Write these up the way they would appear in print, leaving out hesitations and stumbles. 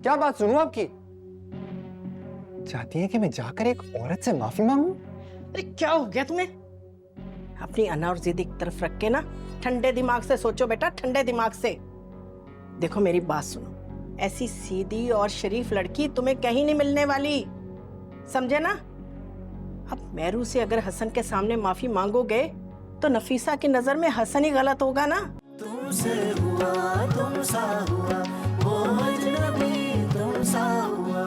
क्या बात सुनूं आपकी? चाहती है कि मैं जाकर एक औरत से माफी मांगूं? अरे क्या हो गया तुम्हें? अपनी अना और जिद एक तरफ रख के ना ठंडे दिमाग से सोचो बेटा, ठंडे दिमाग से। देखो मेरी बात सुनो, ऐसी सीधी और शरीफ लड़की तुम्हें कहीं नहीं मिलने वाली, समझे ना? अब मेरू से अगर हसन के सामने माफी मांगोगे तो नफीसा की नजर में हसन ही गलत होगा ना। तुमसे हुआ तुमसा हुआ, वो अजनबी तुमसा हुआ।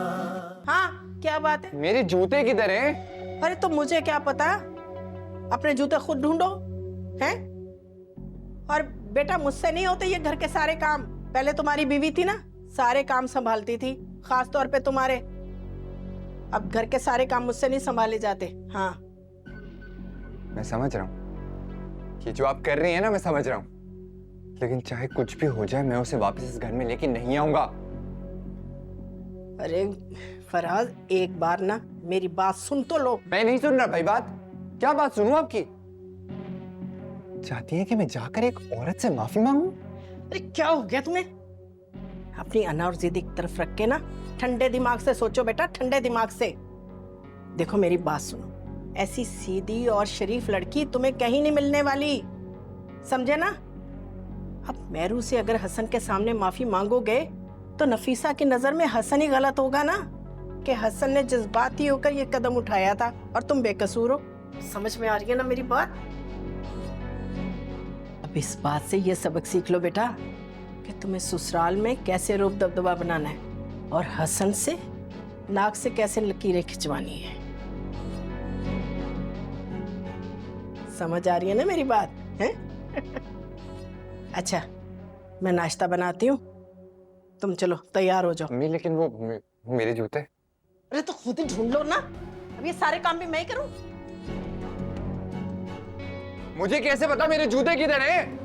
हाँ क्या बात है? मेरे जूते किधर हैं? अरे तो मुझे क्या पता, अपने जूते खुद ढूंढो हैं। और बेटा मुझसे नहीं होते ये घर के सारे काम। पहले तुम्हारी बीवी थी ना, सारे काम संभालती थी, खास तौर पे तुम्हारे। अब घर के सारे काम मुझसे नहीं संभाले जाते। हाँ मैं समझ रहा हूँ, ये जो आप कर रही हैं ना मैं समझ रहा हूँ, लेकिन चाहे कुछ भी हो जाए मैं उसे वापस इस घर में लेके नहीं आऊंगा। अरे फराज, एक बार ना मेरी बात सुन तो लो। मैं नहीं सुन रहा भाई बात। क्या बात सुनूं आपकी? चाहती है कि मैं जाकर एक औरत से माफी मांगूं? अरे क्या हो गया तुम्हें? अपनी अना और जिद एक तरफ रख के ना ठंडे दिमाग से सोचो बेटा, ठंडे दिमाग से। देखो मेरी बात सुनो, ऐसी सीधी और शरीफ लड़की तुम्हें कहीं नहीं मिलने वाली, समझे ना? अब मेरू से अगर हसन के सामने माफी मांगोगे तो नफीसा की नजर में हसन ही गलत होगा ना, कि हसन ने जज्बाती होकर ये कदम उठाया था और तुम बेकसूर हो। समझ में आ रही है ना मेरी बात? अब इस बात से ये सबक सीख लो बेटा कि तुम्हें ससुराल में कैसे रूप दबदबा बनाना है और हसन से नाक से कैसे लकीरें खिंचवानी है। समझ आ रही है ना मेरी बात है? अच्छा मैं नाश्ता बनाती हूँ, तुम चलो तैयार हो जाओ। अम्मी लेकिन वो मेरे जूते। अरे तो खुद ही ढूंढ लो ना, अब ये सारे काम भी मैं ही करूँ? मुझे कैसे पता मेरे जूते किधर हैं?